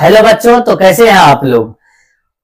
Hello बच्चों, तो कैसे हैं आप लोग।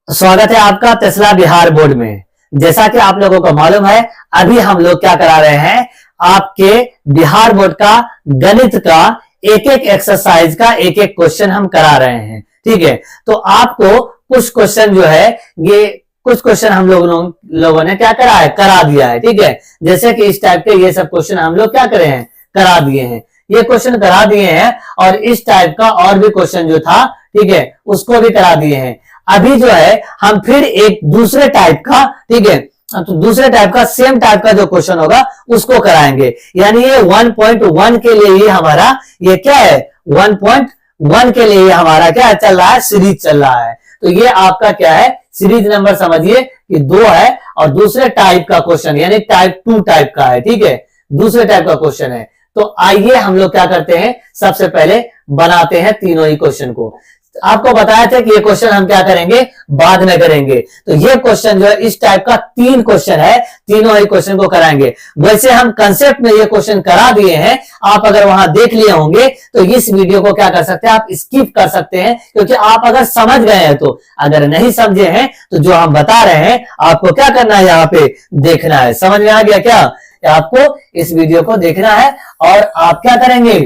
स्वागत है आपका टेस्ला बिहार बोर्ड में। जैसा कि आप लोगों को मालूम है, अभी हम लोग क्या करा रहे हैं, आपके बिहार बोर्ड का गणित का एक एक एक्सरसाइज का एक एक क्वेश्चन हम करा रहे हैं। ठीक है, तो आपको कुछ क्वेश्चन जो है, ये कुछ क्वेश्चन हम लोगों ने क्या करा है, करा दिया है। ठीक है, जैसे कि इस टाइप के ये सब क्वेश्चन हम लोग क्या करे हैं, करा दिए हैं। ये क्वेश्चन करा दिए हैं और इस टाइप का और भी क्वेश्चन जो था, ठीक है, उसको भी करा दिए हैं। अभी जो है हम फिर एक दूसरे टाइप का, ठीक है, तो दूसरे टाइप का सेम टाइप का जो क्वेश्चन होगा उसको कराएंगे। यानी ये 1.1 के लिए ही हमारा ये क्या है, 1.1 के लिए हमारा क्या चल रहा है, सीरीज चल रहा है। तो ये आपका क्या है, सीरीज नंबर समझिए कि 2 है और दूसरे टाइप का क्वेश्चन यानी टाइप 2 टाइप का है। ठीक है, दूसरे टाइप का क्वेश्चन है। तो आइए हम लोग क्या करते हैं, सबसे पहले बनाते हैं तीनों ही क्वेश्चन को। आपको बताया था कि ये क्वेश्चन हम क्या करेंगे, बाद में करेंगे। तो ये क्वेश्चन जो है इस टाइप का 3 क्वेश्चन है, तीनों ही क्वेश्चन को कराएंगे। वैसे हम कंसेप्ट में ये क्वेश्चन करा दिए हैं, आप अगर वहां देख लिए होंगे तो इस वीडियो को क्या कर सकते हैं, आप स्किप कर सकते हैं, क्योंकि आप अगर समझ गए हैं तो। अगर नहीं समझे हैं तो जो हम बता रहे हैं आपको क्या करना है, यहाँ पे देखना है। समझ में आ गया क्या? आपको इस वीडियो को देखना है और आप क्या करेंगे,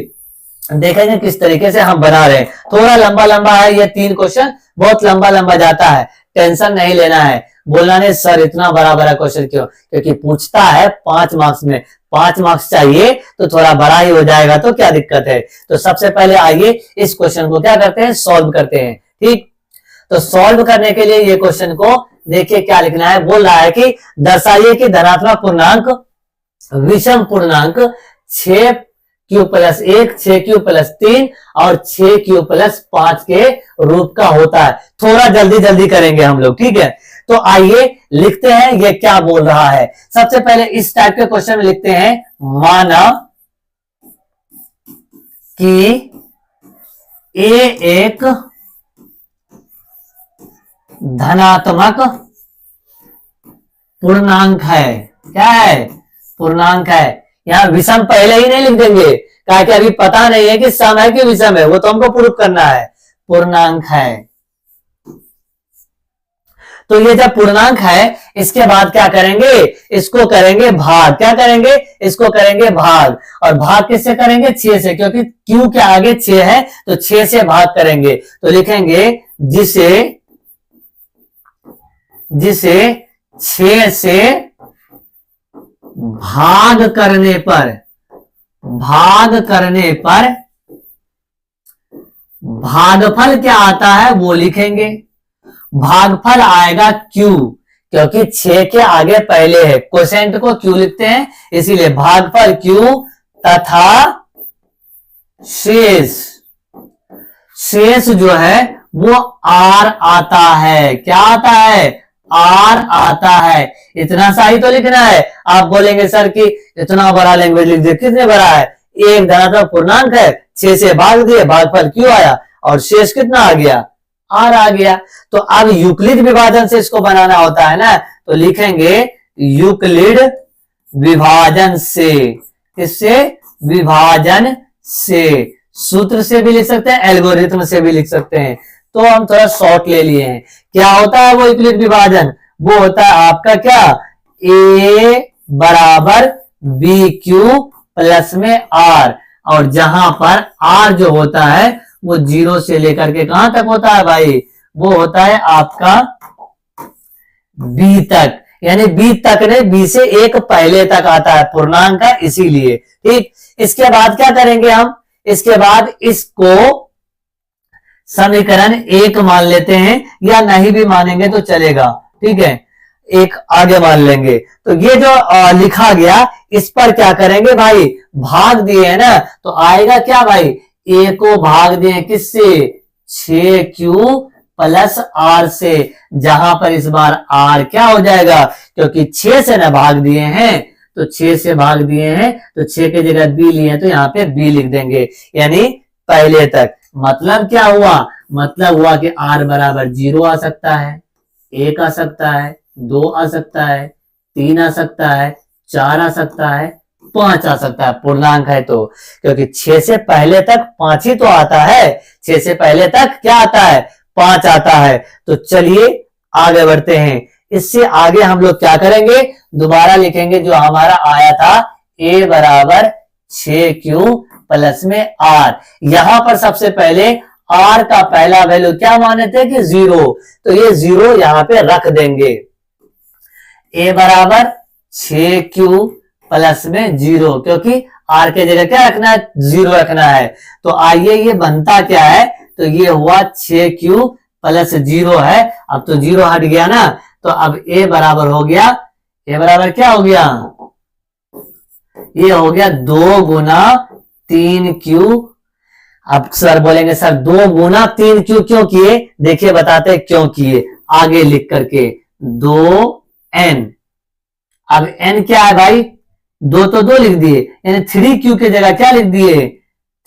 देखेंगे किस तरीके से हम बना रहे हैं। थोड़ा लंबा लंबा है ये 3 क्वेश्चन, बहुत लंबा लंबा जाता है, टेंशन नहीं लेना है। बोलना नहीं सर इतना बड़ा बड़ा क्वेश्चन क्यों, क्योंकि पूछता है 5 मार्क्स में, 5 मार्क्स चाहिए तो थोड़ा बड़ा ही हो जाएगा, तो क्या दिक्कत है। तो सबसे पहले आइए इस क्वेश्चन को क्या करते हैं, सॉल्व करते हैं। ठीक, तो सॉल्व करने के लिए ये क्वेश्चन को देखिए क्या लिखना है। बोल रहा है कि दर्शाइए कि धनात्मक पूर्णांक विषम पूर्णांक 6q+1, 6q+3 और 6q+5 के रूप का होता है। थोड़ा जल्दी जल्दी करेंगे हम लोग, ठीक है। तो आइए लिखते हैं ये क्या बोल रहा है। सबसे पहले इस टाइप के क्वेश्चन में लिखते हैं, माना कि a एक धनात्मक पूर्णांक है। क्या है, पूर्णांक है। यहां विषम पहले ही नहीं लिख देंगे, क्या कि अभी पता नहीं है कि सम है कि विषम है, वो तो हमको प्रूफ करना है। पूर्णांक है, तो ये जब पूर्णांक है इसके बाद क्या करेंगे, इसको करेंगे भाग। क्या करेंगे, इसको करेंगे भाग। और भाग किससे करेंगे, 6 से, क्योंकि q के आगे 6 है तो 6 से भाग करेंगे। तो लिखेंगे जिसे 6 से भाग करने पर भागफल क्या आता है वो लिखेंगे। भागफल आएगा q, क्योंकि 6 के आगे पहले है, क्वोशेंट को q लिखते हैं, इसीलिए भागफल q तथा शेष जो है वो r आता है। क्या आता है, r आता है। इतना सा ही तो लिखना है। आप बोलेंगे सर कि इतना बड़ा लैंग्वेज लिख दिया, कितने बड़ा है, एक धनात्मक पूर्णांक है, 6 से भाग दिए, भागफल क्यों आया और शेष कितना आ गया, r आ गया। तो अब यूक्लिड विभाजन से इसको बनाना होता है ना, तो लिखेंगे यूक्लिड विभाजन से। किससे, विभाजन से। सूत्र से भी लिख सकते हैं, एल्गोरिथम से भी लिख सकते हैं, तो हम थोड़ा शॉर्ट ले लिए हैं। क्या होता है वो यूक्लिड विभाजन, वो होता है आपका क्या, a बराबर BQ प्लस में r, और जहां पर r जो होता है वो 0 से लेकर के कहां तक होता है भाई, वो होता है आपका b तक। यानी b तक ने, b से एक पहले तक आता है पूर्णांक का, इसीलिए। ठीक, इसके बाद क्या करेंगे हम, इसके बाद इसको समीकरण 1 मान लेते हैं, या नहीं भी मानेंगे तो चलेगा। ठीक है, एक आगे मान लेंगे। तो ये जो लिखा गया इस पर क्या करेंगे भाई, भाग दिए है ना, तो आएगा क्या भाई, a को भाग दिए किससे, 6q+r से, जहां पर इस बार r क्या हो जाएगा, क्योंकि 6 से ना भाग दिए हैं, तो 6 से भाग दिए हैं तो 6 की जगह b लिए तो यहाँ पे b लिख देंगे, यानी पहले तक। मतलब क्या हुआ, मतलब हुआ कि r बराबर 0 आ सकता है, 1 आ सकता है, 2 आ सकता है, 3 आ सकता है, 4 आ सकता है, 5 आ सकता है, पूर्णांक है तो, क्योंकि 6 से पहले तक 5 ही तो आता है, 6 से पहले तक क्या आता है, 5 आता है। तो चलिए आगे बढ़ते हैं। इससे आगे हम लोग क्या करेंगे, दोबारा लिखेंगे जो हमारा आया था a बराबर 6q प्लस में r। यहां पर सबसे पहले r का पहला वैल्यू क्या माने थे कि 0, तो ये 0 यहां पे रख देंगे। a बराबर 6q प्लस में 0, क्योंकि r के जगह क्या रखना है, 0 रखना है। तो आइए ये बनता क्या है, तो ये हुआ 6q प्लस 0 है। अब तो 0 हट गया ना, तो अब a बराबर हो गया, a बराबर क्या हो गया, ये हो गया 2 गुना 3q। अब सर बोलेंगे सर 2 गुना 3q क्यों किए, देखिए बताते क्यों किए, आगे लिख करके 2n। अब n क्या है भाई, 2 तो 2 लिख दिए, यानी 3q की जगह क्या लिख दिए,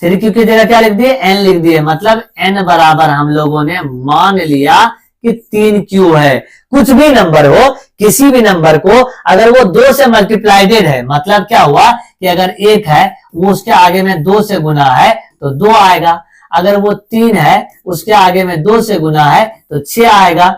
3q की जगह क्या लिख दिए, n लिख दिए। मतलब n बराबर हम लोगों ने मान लिया कि 3q है। कुछ भी नंबर हो, किसी भी नंबर को अगर वो 2 से मल्टीप्लाइडेड है, मतलब क्या हुआ कि अगर 1 है वो उसके आगे में 2 से गुना है तो 2 आएगा। अगर वो 3 है उसके आगे में 2 से गुना है तो 6 आएगा।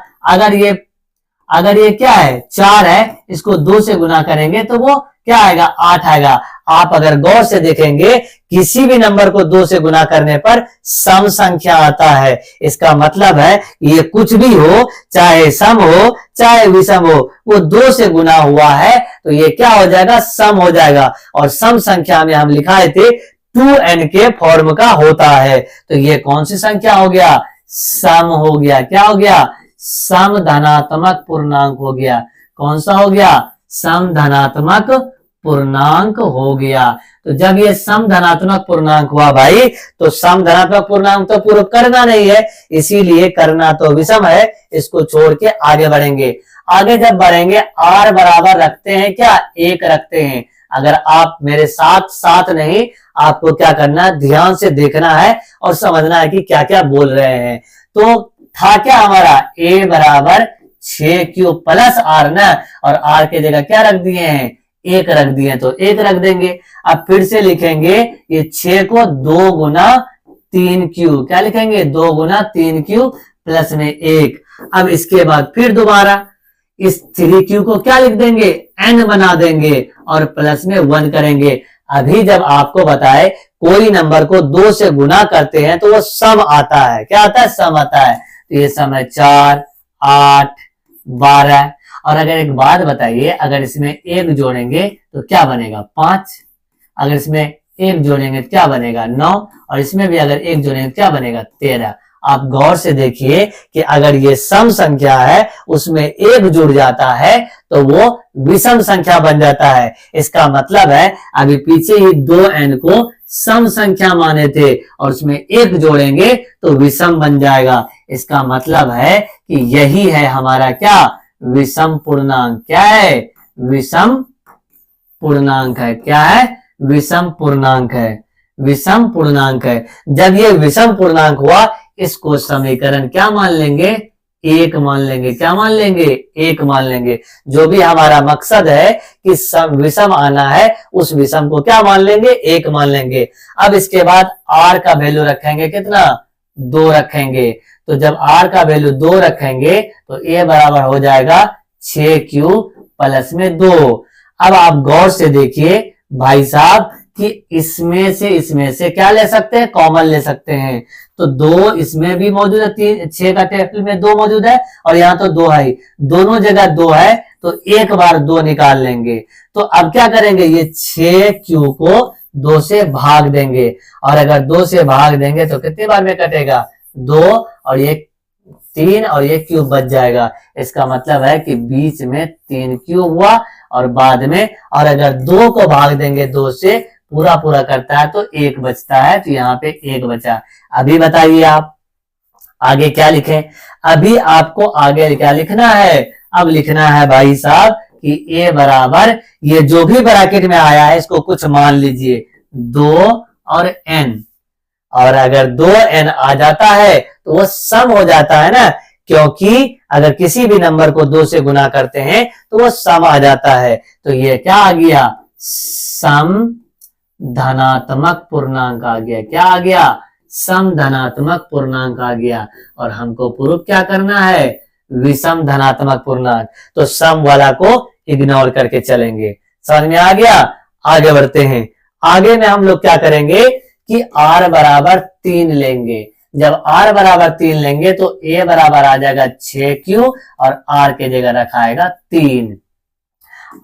अगर ये क्या है 4 है, इसको 2 से गुना करेंगे तो वो क्या आएगा, 8 आएगा। आप अगर गौर से देखेंगे किसी भी नंबर को 2 से गुना करने पर सम संख्या आता है। इसका मतलब है ये कुछ भी हो, चाहे सम हो चाहे विषम हो, वो 2 से गुना हुआ है तो ये क्या हो जाएगा, सम हो जाएगा। और सम संख्या में हम लिखाए थे 2n के फॉर्म का होता है। तो ये कौन सी संख्या हो गया, सम हो गया। क्या हो गया, सम धनात्मक पूर्णांक हो गया। कौन सा हो गया, सम धनात्मक पूर्णांक हो गया। तो जब ये सम धनात्मक पूर्णांक हुआ भाई, तो सम धनात्मक पूर्णांक तो पूरा करना नहीं है, इसीलिए करना तो विषम है। इसको छोड़ के आगे बढ़ेंगे। आगे जब बढ़ेंगे r बराबर रखते हैं क्या, 1 रखते हैं। अगर आप मेरे साथ साथ नहीं, आपको क्या करना है, ध्यान से देखना है और समझना है कि क्या क्या बोल रहे हैं। तो था क्या हमारा, a बराबर 6q प्लस r ना, और r के जगह क्या रख दिए हैं, 1 रख दिए, तो 1 रख देंगे। अब फिर से लिखेंगे ये 6 को 2 गुना 3q, क्या लिखेंगे, 2 गुना 3q प्लस में 1। अब इसके बाद फिर दोबारा इस 3q को क्या लिख देंगे, n बना देंगे और प्लस में 1 करेंगे। अभी जब आपको बताए कोई नंबर को 2 से गुना करते हैं तो वो सम आता है। क्या आता है, सम आता है। तो ये सम है 4, 8, 12। और अगर एक बात बताइए, अगर इसमें 1 जोड़ेंगे तो क्या बनेगा, 5। अगर इसमें 1 जोड़ेंगे तो क्या बनेगा, 9। और इसमें भी अगर 1 जोड़ेंगे तो क्या बनेगा, 13। आप गौर से देखिए कि अगर ये सम संख्या है उसमें 1 जुड़ जाता है तो वो विषम संख्या बन जाता है। इसका मतलब है अभी पीछे ही 2n को सम संख्या माने थे और उसमें 1 जोड़ेंगे तो विषम बन जाएगा। इसका मतलब है कि यही है हमारा क्या, विषम पूर्णांक। क्या है, विषम पूर्णांक है। क्या है, विषम पूर्णांक है, विषम पूर्णांक है। जब ये विषम पूर्णांक हुआ, इसको समीकरण क्या मान लेंगे, 1 मान लेंगे। क्या मान लेंगे, 1 मान लेंगे। जो भी हमारा मकसद है कि विषम आना है, उस विषम को क्या मान लेंगे, 1 मान लेंगे। अब इसके बाद r का वैल्यू रखेंगे कितना, 2 रखेंगे। तो जब r का वैल्यू 2 रखेंगे तो a बराबर हो जाएगा 6q प्लस में 2। अब आप गौर से देखिए भाई साहब कि इसमें से क्या ले सकते हैं, कॉमन ले सकते हैं। तो 2 इसमें भी मौजूद है, 6 का टेबल में 2 मौजूद है और यहाँ तो 2 है, दोनों जगह 2 है तो एक बार 2 निकाल लेंगे। तो अब क्या करेंगे, ये 6q को 2 से भाग देंगे और अगर 2 से भाग देंगे तो कितनी बार में कटेगा, 2 और ये 3 और ये क्यूब बच जाएगा। इसका मतलब है कि बीच में 3 क्यूब हुआ और बाद में, और अगर 2 को भाग देंगे 2 से, पूरा पूरा करता है तो 1 बचता है, तो यहाँ पे 1 बचा। अभी बताइए आप आगे क्या लिखें। अभी आपको आगे क्या लिखना है, अब लिखना है भाई साहब कि a बराबर ये जो भी ब्रैकेट में आया है इसको कुछ मान लीजिए 2 और n, और अगर 2n आ जाता है तो वो सम हो जाता है ना, क्योंकि अगर किसी भी नंबर को 2 से गुना करते हैं तो वो सम आ जाता है। तो ये क्या आ गया, सम धनात्मक पूर्णांक आ गया। क्या आ गया? सम धनात्मक पूर्णांक आ गया। और हमको प्रूफ क्या करना है? विषम धनात्मक पूर्णांक। तो सम वाला को इग्नोर करके चलेंगे। समझ में आ गया? आगे बढ़ते हैं। आगे में हम लोग क्या करेंगे कि r बराबर 3 लेंगे। जब r बराबर 3 लेंगे तो a बराबर आ जाएगा 6q और r के जगह रखाएगा 3।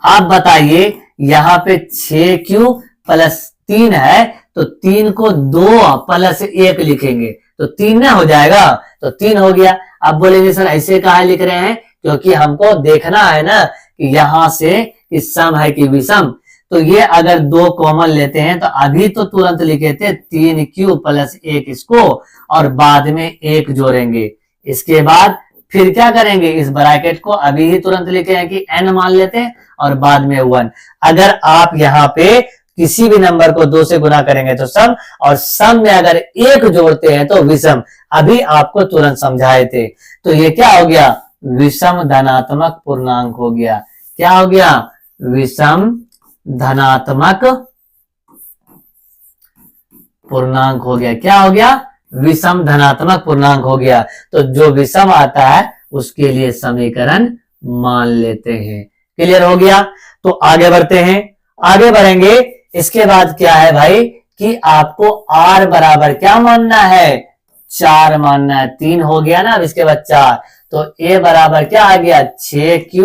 आप बताइए यहाँ पे 6q प्लस 3 है तो 3 को 2 प्लस 1 लिखेंगे तो 3 ना हो जाएगा, तो 3 हो गया। अब बोलेंगे सर ऐसे काहे लिख रहे हैं? क्योंकि हमको देखना है ना कि यहां से कि सम है कि विषम। तो ये अगर 2 कॉमन लेते हैं तो अभी तो तुरंत लिखे थे 3q प्लस 1 इसको और बाद में 1 जोड़ेंगे। इसके बाद फिर क्या करेंगे? इस ब्रैकेट को अभी ही तुरंत लिखे हैं कि n मान लेते हैं और बाद में 1। अगर आप यहाँ पे किसी भी नंबर को 2 से गुना करेंगे तो सम, और सम में अगर 1 जोड़ते हैं तो विषम। अभी आपको तुरंत समझाए थे। तो ये क्या हो गया? विषम धनात्मक पूर्णांक हो गया। क्या हो गया? विषम धनात्मक पूर्णांक हो गया। क्या हो गया? विषम धनात्मक पूर्णांक हो गया। तो जो विषम आता है उसके लिए समीकरण मान लेते हैं। क्लियर हो गया? तो आगे बढ़ते हैं। आगे बढ़ेंगे। इसके बाद क्या है भाई कि आपको r बराबर क्या मानना है? 4 मानना है। 3 हो गया ना, अब इसके बाद 4। तो a बराबर क्या आ गया? 6q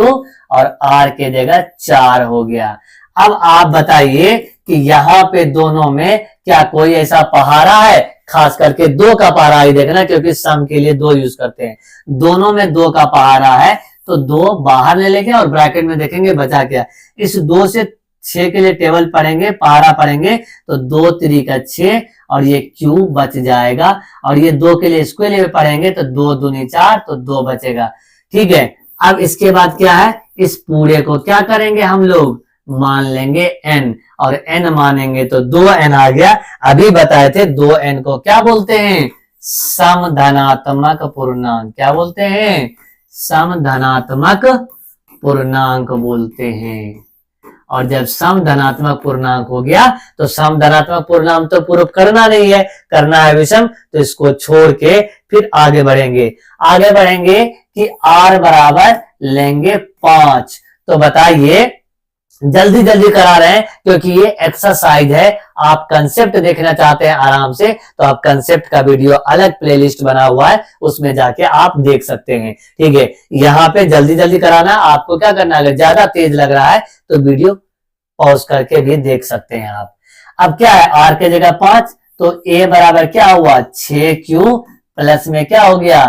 और r के जगह 4 हो गया। अब आप बताइए कि यहाँ पे दोनों में क्या कोई ऐसा पहाड़ा है? खास करके 2 का पहाड़ा ही देखना, क्योंकि सम के लिए 2 यूज करते हैं। दोनों में 2 का पहाड़ा है तो 2 बाहर ले लेंगे और ब्रैकेट में देखेंगे बचा क्या। इस 2 से 6 के लिए टेबल पढ़ेंगे, पहाड़ा पढ़ेंगे तो 2 3 का 6 और ये q बच जाएगा। और ये 2 के लिए स्क्वायर में पढ़ेंगे तो 2 दूनी 4 तो 2 बचेगा। ठीक है। अब इसके बाद क्या है? इस पूरे को क्या करेंगे? हम लोग मान लेंगे n और n मानेंगे तो 2n आ गया। अभी बताए थे 2n को क्या बोलते हैं? सम धनात्मक पूर्णांक। क्या बोलते हैं? सम धनात्मक पूर्णांक बोलते हैं। और जब सम धनात्मक पूर्णांक हो गया तो सम धनात्मक पूर्णांक तो प्रूफ करना नहीं है, करना है विषम। तो इसको छोड़ के फिर आगे बढ़ेंगे। आगे बढ़ेंगे कि r बराबर लेंगे 5। तो बताइए, जल्दी जल्दी करा रहे हैं क्योंकि ये एक्सरसाइज है। आप कंसेप्ट देखना चाहते हैं आराम से तो आप कंसेप्ट का वीडियो अलग प्लेलिस्ट बना हुआ है, उसमें जाके आप देख सकते हैं। ठीक है। यहाँ पे जल्दी जल्दी कराना। आपको क्या करना है? अगर ज्यादा तेज लग रहा है तो वीडियो पॉज करके भी देख सकते हैं आप। अब क्या है? r के जगह 5 तो a बराबर क्या हुआ? 6q प्लस में क्या हो गया?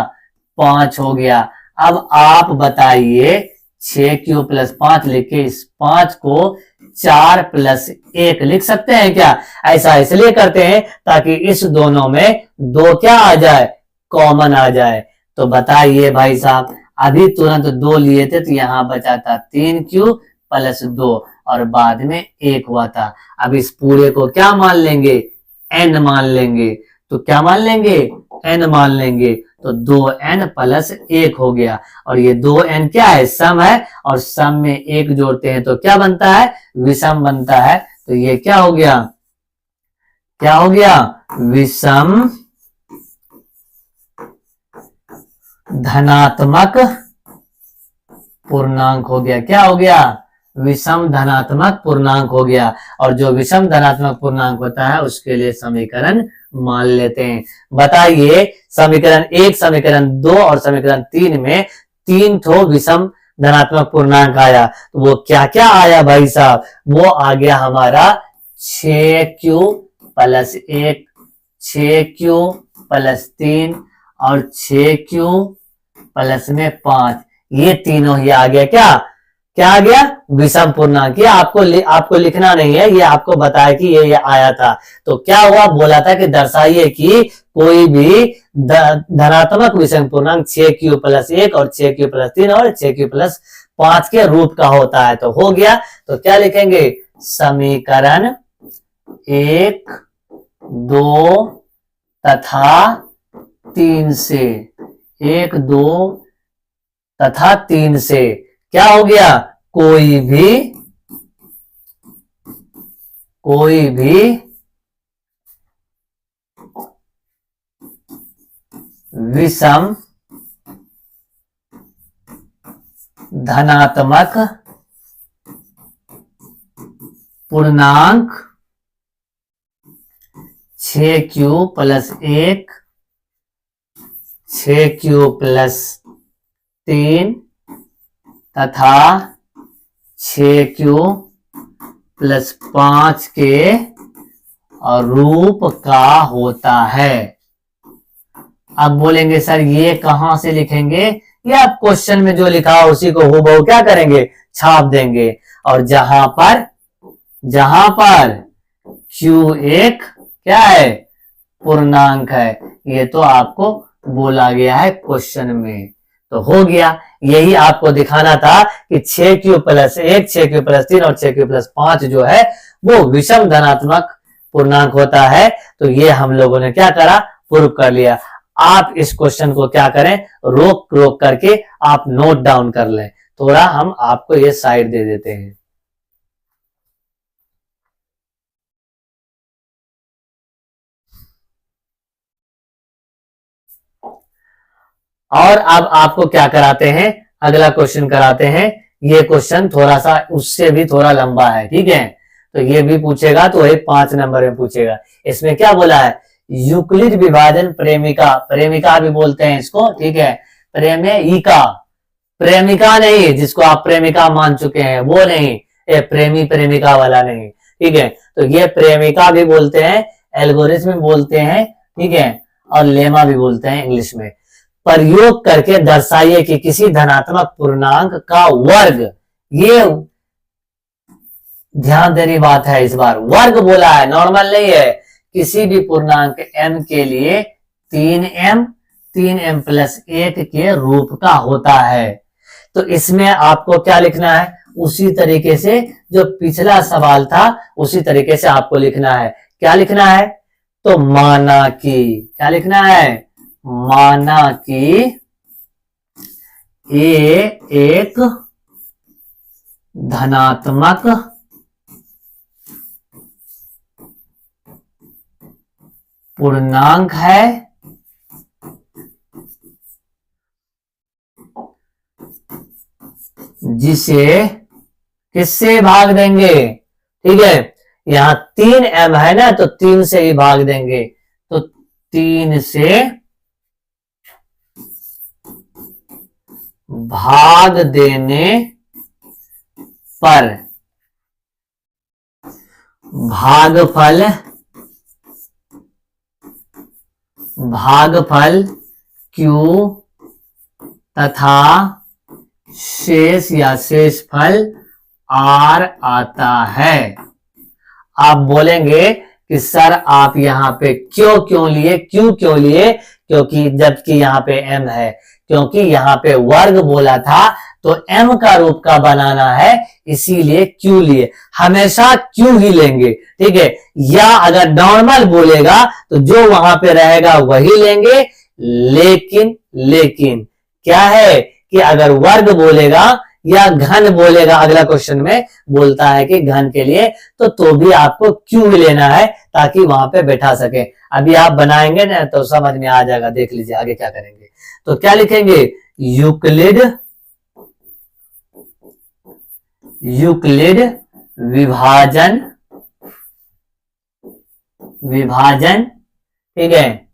5 हो गया। अब आप बताइए 6q प्लस 5 लिख के इस 5 को 4 प्लस 1 लिख सकते हैं क्या? ऐसा इसलिए करते हैं ताकि इस दोनों में 2 क्या आ जाए? कॉमन आ जाए। तो बताइए भाई साहब, अभी तुरंत 2 लिए थे तो यहाँ बचा था 3q प्लस 2 और बाद में 1 हुआ था। अब इस पूरे को क्या मान लेंगे? n मान लेंगे। तो क्या मान लेंगे? n मान लेंगे। तो 2n प्लस 1 हो गया। और ये 2n क्या है? सम है। और सम में 1 जोड़ते हैं तो क्या बनता है? विषम बनता है। तो ये क्या हो गया? क्या हो गया? विषम धनात्मक पूर्णांक हो गया। क्या हो गया? विषम धनात्मक पूर्णांक हो गया। और जो विषम धनात्मक पूर्णांक होता है उसके लिए समीकरण मान लेते हैं। बताइए, समीकरण 1, समीकरण 2 और समीकरण 3 में 3 ठो विषम धनात्मक पूर्णांक आया। तो वो क्या क्या आया भाई साहब? वो आ गया हमारा 6q प्लस 1, 6q प्लस 3 और 6q प्लस में 5। ये तीनों ही आ गया। क्या क्या आ गया? विषम पूर्णांक। ये आपको लिखना नहीं है, ये आपको बताया कि ये आया था। तो क्या हुआ? बोला था कि दर्शाइए कि कोई भी धनात्मक विषम पूर्णांक 6q प्लस 1 और 6q प्लस 3 और 6q प्लस 5 के रूप का होता है। तो हो गया। तो क्या लिखेंगे? समीकरण 1, 2 तथा 3 से, 1, 2 तथा 3 से क्या हो गया? कोई भी कोई भी विषम धनात्मक पूर्णांक 6q + 1 6q + 3 तथा 6q + 5 के रूप का होता है। अब बोलेंगे सर ये कहां से लिखेंगे? ये आप क्वेश्चन में जो लिखा है उसी को हूबहू क्या करेंगे, छाप देंगे। और जहां पर Q एक क्या है, पूर्णांक है, ये तो आपको बोला गया है क्वेश्चन में, तो हो गया। यही आपको दिखाना था कि 6q + 1 6q + 3 और 6q + 5 जो है वो विषम धनात्मक पूर्णांक होता है। तो ये हम लोगों ने क्या करा, प्रूव कर लिया। आप इस क्वेश्चन को क्या करें, रोक करके आप नोट डाउन कर लें। थोड़ा हम आपको ये साइड दे देते हैं। और अब आपको क्या कराते हैं, अगला क्वेश्चन कराते हैं। ये क्वेश्चन थोड़ा सा उससे भी थोड़ा लंबा है, ठीक है। तो ये भी पूछेगा, तो वही 5 नंबर में पूछेगा। इसमें क्या बोला है, यूक्लिड विभाजन प्रेमिका भी बोलते हैं इसको, ठीक है। प्रेमिका नहीं, जिसको आप प्रेमिका मान चुके हैं वो नहीं, ये प्रेमिका वाला नहीं, ठीक है। तो ये प्रेमिका भी बोलते हैं, एल्गोरिथम भी बोलते हैं, ठीक है, और लेमा भी बोलते हैं इंग्लिश में। प्रयोग करके दर्शाइए कि किसी धनात्मक पूर्णांक का वर्ग, ये ध्यान देने बात है, इस बार वर्ग बोला है, नॉर्मल नहीं है। किसी भी पूर्णांक m के लिए 3m + 1 के रूप का होता है। तो इसमें आपको क्या लिखना है, उसी तरीके से जो पिछला सवाल था उसी तरीके से आपको लिखना है। क्या लिखना है, तो माना कि, क्या लिखना है, माना कि A एक धनात्मक पूर्णांक है जिसे किससे भाग देंगे, ठीक है। यहां 3m है ना, तो 3 से ही भाग देंगे। तो 3 से भाग देने पर भागफल Q तथा शेष या शेषफल R आता है। आप बोलेंगे कि सर आप यहाँ पे क्यों लिए, क्यों लिए, क्योंकि जबकि यहाँ पे m है, क्योंकि यहाँ पे वर्ग बोला था तो m का रूप का बनाना है, इसीलिए Q लिए। हमेशा Q ही लेंगे, ठीक है। या अगर नॉर्मल बोलेगा तो जो वहां पे रहेगा वही लेंगे। लेकिन क्या है कि अगर वर्ग बोलेगा या घन बोलेगा, अगला क्वेश्चन में बोलता है कि घन के लिए, तो भी आपको Q लेना है ताकि वहां पे बैठा सके। अभी आप बनाएंगे ना तो समझ में आ जाएगा, देख लीजिए आगे क्या करेंगे। तो क्या लिखेंगे, यूक्लिड विभाजन, ठीक है।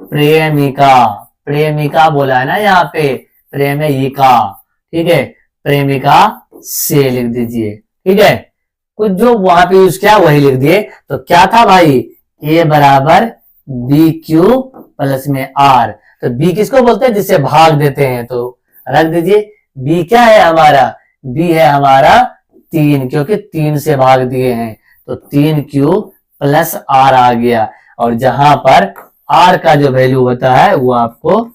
प्रेमिका बोला है ना यहाँ पे, प्रेमिका, ठीक है, प्रेमिका से लिख दीजिए, ठीक है। कुछ जो वहां पे यूज किया वही लिख दिए। तो क्या था भाई, A = BQ + में R। तो B किसको बोलते हैं, जिससे भाग देते हैं, तो रख दीजिए। B क्या है हमारा, B है हमारा 3, क्योंकि 3 से भाग दिए हैं, तो 3Q + R आ गया। और जहां पर R का जो वैल्यू होता है वो आपको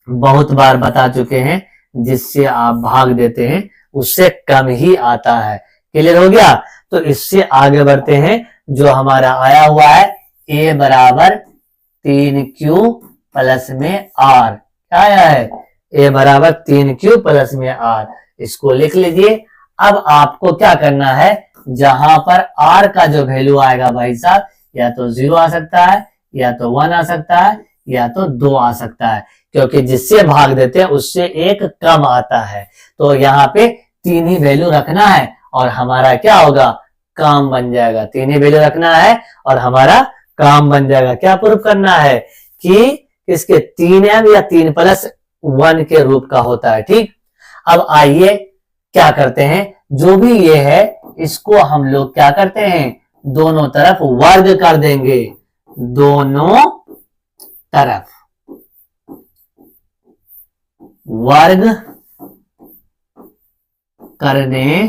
बहुत बार बता चुके हैं, जिससे आप भाग देते हैं उससे कम ही आता है। क्लियर हो गया। तो इससे आगे बढ़ते हैं। जो हमारा आया हुआ है A = 3Q + में R, क्या आया है, A = 3Q + में R, इसको लिख लीजिए। अब आपको क्या करना है, जहां पर r का जो वैल्यू आएगा भाई साहब, या तो 0 आ सकता है, या तो 1 आ सकता है, या तो 2 आ सकता है, क्योंकि जिससे भाग देते हैं उससे एक कम आता है। तो यहाँ पे 3 ही वैल्यू रखना है और हमारा क्या होगा, काम बन जाएगा। 3 ही वैल्यू रखना है और हमारा काम बन जाएगा। क्या प्रूव करना है कि इसके 3m या 3+1 के रूप का होता है। ठीक, अब आइए क्या करते हैं, जो भी ये है इसको हम लोग क्या करते हैं, दोनों तरफ वर्ग कर देंगे। दोनों तरफ वर्ग करने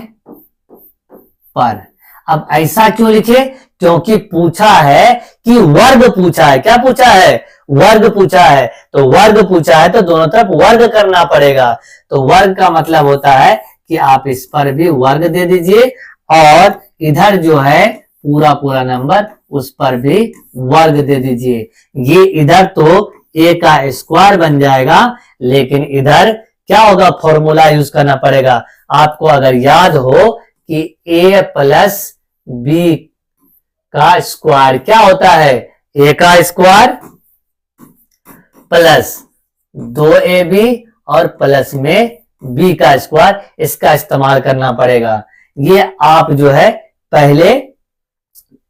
पर, अब ऐसा क्यों लिखे, क्योंकि पूछा है कि वर्ग पूछा है। क्या पूछा है, वर्ग पूछा है। तो वर्ग पूछा है तो दोनों तरफ वर्ग करना पड़ेगा। तो वर्ग का मतलब होता है कि आप इस पर भी वर्ग दे दीजिए और इधर जो है पूरा पूरा नंबर उस पर भी वर्ग दे दीजिए। ये इधर तो a का स्क्वायर बन जाएगा, लेकिन इधर क्या होगा, फॉर्मूला यूज करना पड़ेगा। आपको अगर याद हो कि a प्लस b का स्क्वायर क्या होता है, a का स्क्वायर प्लस 2ab और प्लस में b का स्क्वायर, इसका इस्तेमाल करना पड़ेगा। ये आप जो है पहले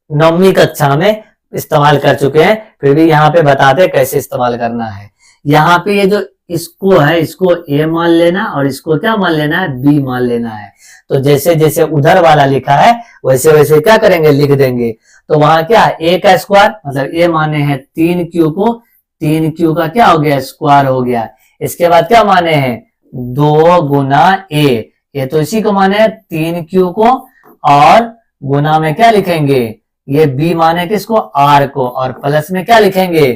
9वीं कक्षा में इस्तेमाल कर चुके हैं, फिर भी यहाँ पे बताते कैसे इस्तेमाल करना है। यहाँ पे ये जो इसको है, इसको a मान लेना और इसको क्या मान लेना है, b मान लेना है। तो जैसे जैसे उधर वाला लिखा है वैसे वैसे क्या करेंगे, लिख देंगे। तो वहां क्या है, a का स्क्वायर मतलब a माने हैं 3q को, 3q का क्या हो गया, स्क्वायर हो गया। इसके बाद क्या माने हैं, 2 गुना a, ये तो इसी को माने हैं 3q को, और गुना में क्या लिखेंगे, ये b माने किसको, r को, और प्लस में क्या लिखेंगे,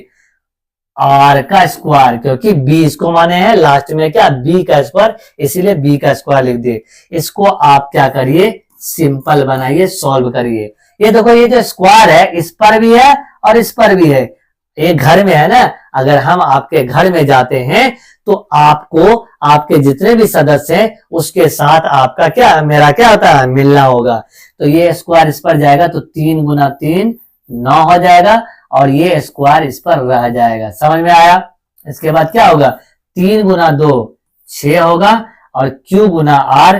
r का स्क्वायर, क्योंकि b इसको माने हैं लास्ट में क्या, b का स्क्वायर, इसीलिए b का स्क्वायर लिख दिए। इसको आप क्या करिए, सिंपल बनाइए, सॉल्व करिए। ये देखो ये जो स्क्वायर है इस पर भी है और इस पर भी है। एक घर में है ना, अगर हम आपके घर में जाते हैं तो आपको आपके जितने भी सदस्य हैं उसके साथ आपका क्या, मेरा क्या होता है, मिलना होगा। तो ये स्क्वायर इस पर जाएगा तो 3 गुना 3 9 हो जाएगा, और ये स्क्वायर इस पर रह जाएगा। समझ में आया। इसके बाद क्या होगा, 3 गुना 2 6 होगा, और q गुना r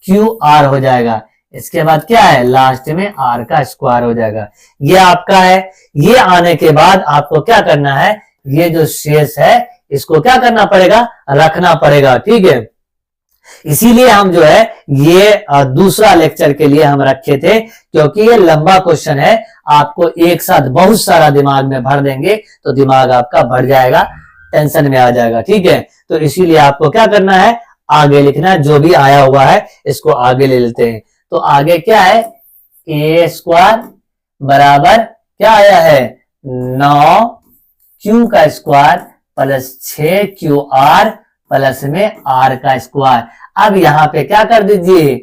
QR हो जाएगा। इसके बाद क्या है, लास्ट में r का स्क्वायर हो जाएगा। ये आपका है। ये आने के बाद आपको क्या करना है, ये जो शेष है इसको क्या करना पड़ेगा, रखना पड़ेगा। ठीक है, इसीलिए हम जो है ये दूसरा लेक्चर के लिए हम रखे थे, क्योंकि ये लंबा क्वेश्चन है, आपको एक साथ बहुत सारा दिमाग में भर देंगे तो दिमाग आपका भर जाएगा, टेंशन में आ जाएगा। ठीक है, तो इसीलिए आपको क्या करना है, आगे लिखना है। जो भी आया हुआ है इसको आगे ले लेते हैं। तो आगे क्या है, a स्क्वायर बराबर क्या आया है, 9q का स्क्वायर प्लस 6QR प्लस में r का स्क्वायर। अब यहाँ पे क्या कर दीजिए,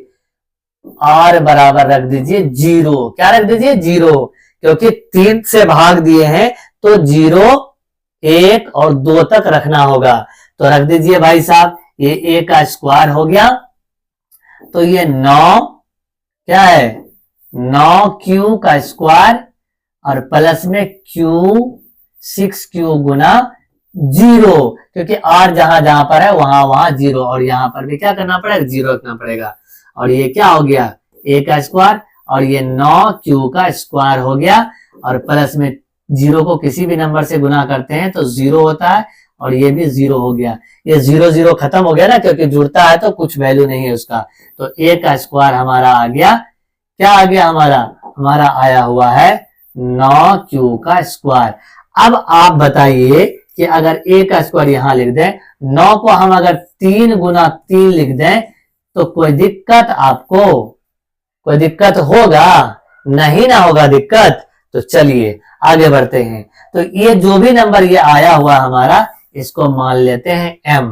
r बराबर रख दीजिए 0। क्या रख दीजिए, 0, क्योंकि 3 से भाग दिए हैं तो 0 1 और 2 तक रखना होगा। तो रख दीजिए भाई साहब, ये a का स्क्वायर हो गया, तो ये 9 क्या है, 9q का स्क्वायर और प्लस में q 6q गुना 0, क्योंकि r जहां जहां पर है वहां वहां 0, और यहां पर भी क्या करना पड़ेगा, 0 रखना पड़ेगा। और ये क्या हो गया, a का स्क्वायर, और ये 9q का स्क्वायर हो गया, और प्लस में 0 को किसी भी नंबर से गुना करते हैं तो 0 होता है, और ये भी 0 हो गया। ये 0 0 खत्म हो गया ना, क्योंकि जुड़ता है तो कुछ वैल्यू नहीं है उसका। तो a का स्क्वायर हमारा आ गया, क्या आ गया, हमारा आया हुआ है 9q का स्क्वायर। अब आप बताइए कि अगर a का स्क्वायर यहां लिख दें, 9 को हम अगर 3 गुना 3 लिख दें तो कोई दिक्कत, आपको कोई दिक्कत होगा, नहीं ना होगा दिक्कत। तो चलिए आगे बढ़ते हैं। तो ये जो भी नंबर ये आया हुआ हमारा, इसको मान लेते हैं m।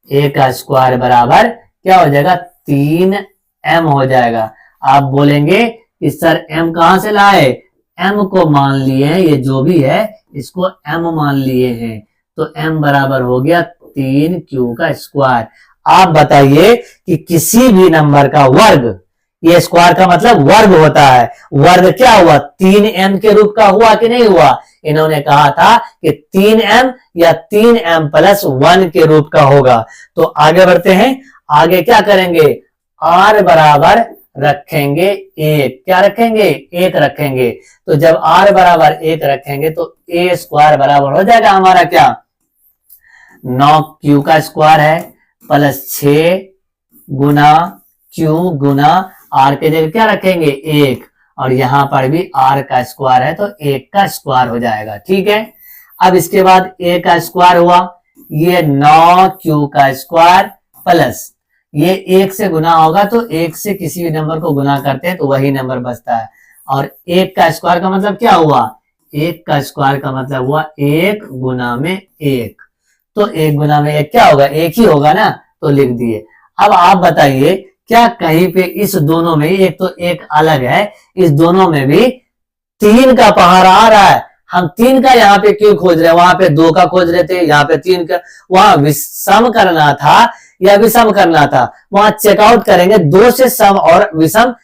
a का स्क्वायर बराबर क्या हो जाएगा, 3m हो जाएगा। आप बोलेंगे कि सर m कहां से लाए, m को मान लिए हैं, ये जो भी है इसको m मान लिए हैं, तो m बराबर हो गया 3q का स्क्वायर। आप बताइए कि किसी भी नंबर का वर्ग ये स्क्वायर का मतलब वर्ग होता है। वर्ग क्या हुआ, 3m के रूप का हुआ कि नहीं हुआ। इन्होंने कहा था कि 3m या 3m प्लस 1 के रूप का होगा। तो आगे बढ़ते हैं, आगे क्या करेंगे, r बराबर रखेंगे 1। क्या रखेंगे, 1 रखेंगे। तो जब r बराबर 1 रखेंगे तो a स्क्वायर बराबर हो जाएगा हमारा क्या, 9q का स्क्वायर है प्लस 6 गुना q गुना r के जगह क्या रखेंगे 1, और यहां पर भी r का स्क्वायर है तो 1 का स्क्वायर हो जाएगा। ठीक है, अब इसके बाद a का स्क्वायर हुआ, ये 9q का स्क्वायर प्लस ये 1 से गुना होगा तो 1 से किसी भी नंबर को गुना करते हैं तो वही नंबर बचता है। और 1 का स्क्वायर का मतलब क्या हुआ, 1 का स्क्वायर का मतलब हुआ 1 गुना में 1, तो 1 गुना में 1 क्या होगा, 1 ही होगा ना, तो लिख दिए। अब आप बताइए क्या कहीं पे इस दोनों में, एक तो 1 अलग है, इस दोनों में भी 3 का पहाड़ा आ रहा है। हम 3 का यहाँ पे क्यों खोज रहे हैं, वहां पे 2 का खोज रहे थे, यहाँ पे 3 का, वहां विषम करना था या विषम करना था, वहां चेकआउट करेंगे 2 से सम और विषम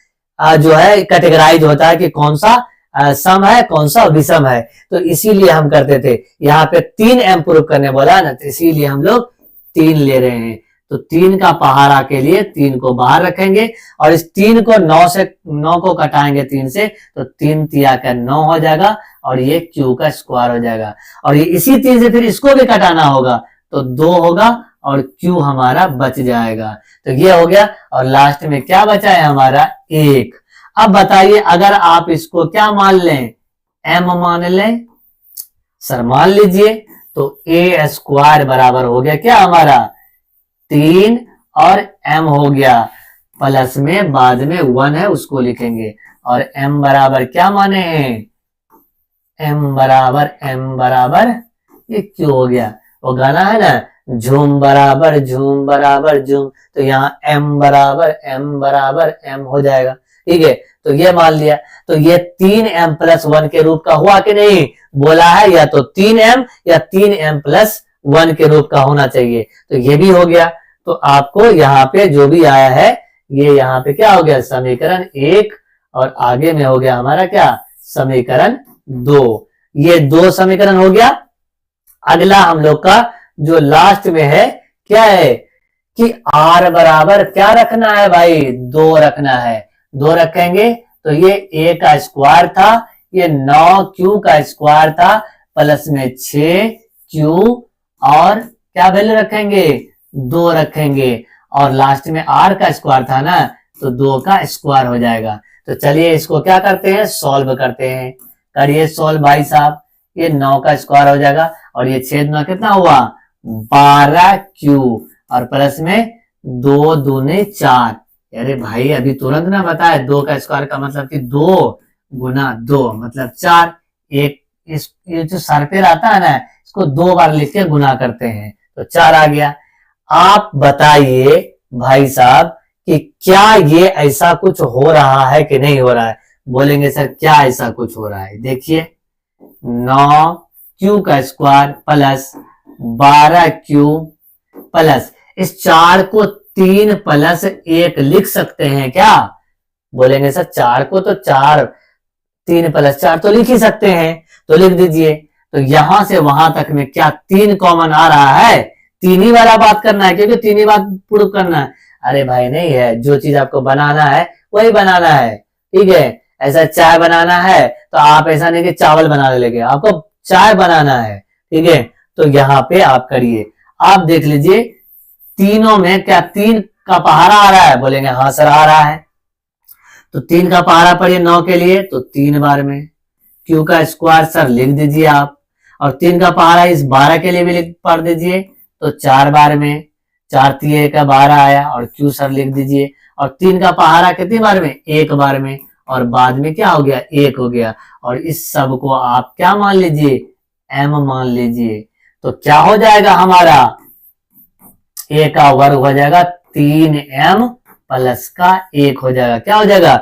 जो है कैटेगराइज होता है कि कौन सा सम है कौन सा विषम है, तो इसीलिए हम करते थे। यहाँ पे 3m प्रूव करने बोला ना, तो इसीलिए हम लोग 3 ले रहे हैं। तो 3 का पहाड़ा के लिए 3 को बाहर रखेंगे और इस 3 को 9 को कटाएंगे 3 से, तो 3 तिया का 9 हो जाएगा और ये q का स्क्वायर हो जाएगा। और ये इसी 3 से फिर इसको भी कटाना होगा तो 2 होगा और q हमारा बच जाएगा। तो ये हो गया और लास्ट में क्या बचा है हमारा 1। अब बताइए अगर आप इसको क्या मान लें, m मान लें, सर मान लीजिए, तो a स्क्वायर बराबर हो गया क्या हमारा 3 और m हो गया, प्लस में बाद में 1 है उसको लिखेंगे, और m बराबर क्या माने हैं, m बराबर ये क्यों हो गया, वो गाना है ना, झूम बराबर झूम, तो यहाँ m बराबर m हो जाएगा। ठीक है, तो ये मान लिया, तो ये 3m प्लस 1 के रूप का हुआ कि नहीं, बोला है या तो 3m या 3m प्लस 1 के रूप का होना चाहिए, तो ये भी हो गया। तो आपको यहाँ पे जो भी आया है ये यहाँ पे क्या हो गया, समीकरण 1, और आगे में हो गया हमारा क्या, समीकरण 2। ये 2 समीकरण हो गया। अगला हम लोग का जो लास्ट में है क्या है कि r बराबर क्या रखना है भाई, 2 रखना है। 2 रखेंगे तो ये a का स्क्वायर था, ये 9q का स्क्वायर था, प्लस में 6q और क्या वैल्यू रखेंगे, 2 रखेंगे, और लास्ट में r का स्क्वायर था ना, तो 2 का स्क्वायर हो जाएगा। तो चलिए इसको क्या करते हैं, सॉल्व करते हैं। करिए सॉल्व भाई साहब, ये 9 का स्क्वायर हो जाएगा और ये 6 9 कितना हुआ 12q और प्लस में 2 दूने 4। अरे भाई अभी तुरंत ना बताए, 2 का स्क्वायर का मतलब कि 2 गुना 2 मतलब 4। एक ये जो सर पे रहता है ना, इसको 2 बार लिख के गुना करते हैं तो 4 आ गया। आप बताइए भाई साहब कि क्या ये ऐसा कुछ हो रहा है कि नहीं हो रहा है। बोलेंगे सर क्या ऐसा कुछ हो रहा है, देखिए 9q का स्क्वायर प्लस 12q प्लस इस 4 को 3 प्लस 1 लिख सकते हैं क्या। बोलेंगे सर 4 को तो 3 प्लस 4 तो लिख ही सकते हैं, तो लिख दीजिए। तो यहां से वहां तक में क्या 3 कॉमन आ रहा है, 3 ही वाला बात करना है क्योंकि 3 ही बात प्रूव करना है। अरे भाई नहीं है, जो चीज आपको बनाना है वही बनाना है। ठीक है, ऐसा चाय बनाना है तो आप ऐसा नहीं कि चावल बना लेंगे, आपको चाय बनाना है। ठीक है, तो यहाँ पे आप करिए, आप देख लीजिए तीनों में क्या 3 का पहाड़ा आ रहा है। बोलेंगे हाँ सर आ रहा है, तो 3 का पहाड़ा पढ़िए 9 के लिए तो 3 बार में, q का स्क्वायर सर लिख दीजिए आप, और 3 का पहाड़ा इस 12 के लिए भी पढ़ दीजिए तो 4 बार में, 4 3 का 12 आया, और q सर लिख दीजिए, और 3 का पहाड़ा कितनी बार में, 1 बार में, और बाद में क्या हो गया 1 हो गया, और इस सब को आप क्या मान लीजिए m मान लीजिए। तो क्या हो जाएगा हमारा a का वर्ग हो जाएगा 3m प्लस का 1 हो जाएगा। क्या हो जाएगा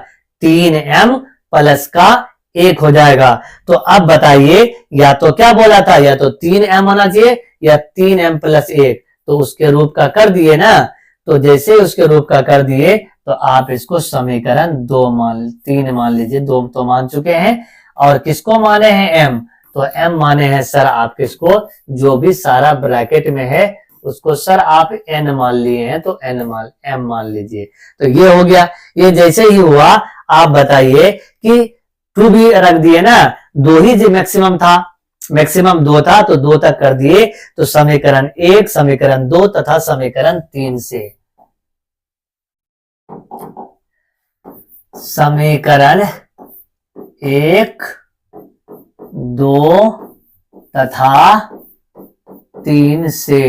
3m प्लस का 1 हो जाएगा। तो अब बताइए या तो क्या बोला था, या तो 3m होना चाहिए या 3m प्लस 1, तो उसके रूप का कर दिए ना। तो जैसे उसके रूप का कर दिए तो आप इसको समीकरण 3 मान लीजिए, 2 तो मान चुके हैं। और किसको माने हैं? m। तो m माने हैं सर आप किसको? जो भी सारा ब्रैकेट में है उसको सर आप n मान लिए हैं, तो m मान लीजिए। तो ये हो गया। ये जैसे ही हुआ आप बताइए कि 2 भी रख दिए ना, 2 ही जो मैक्सिमम था, मैक्सिमम 2 था तो 2 तक कर दिए। तो समीकरण 1, समीकरण 2 तथा समीकरण 3 से समीकरण 1, 2 तथा 3 से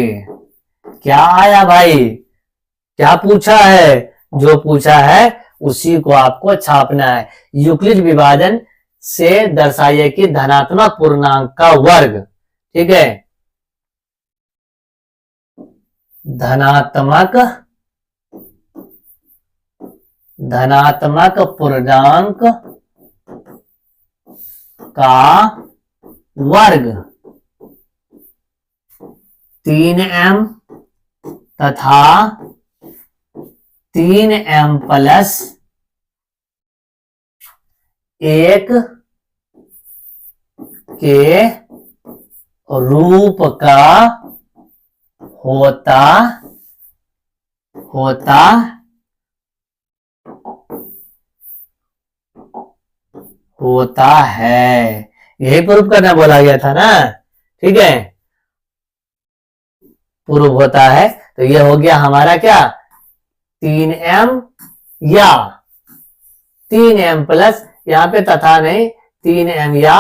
क्या आया भाई? क्या पूछा है? जो पूछा है उसी को आपको छापना है। यूक्लिड विभाजन से दर्शाइए कि धनात्मक पूर्णांक का वर्ग, ठीक है, धनात्मक पूर्णांक का वर्ग 3m तथा 3m प्लस 1 के रूप का होता है। यही प्रूफ करना बोला गया था ना, ठीक है, प्रूफ होता है। तो ये हो गया हमारा क्या? 3m या 3m प्लस, यहां पे तथा नहीं, 3m या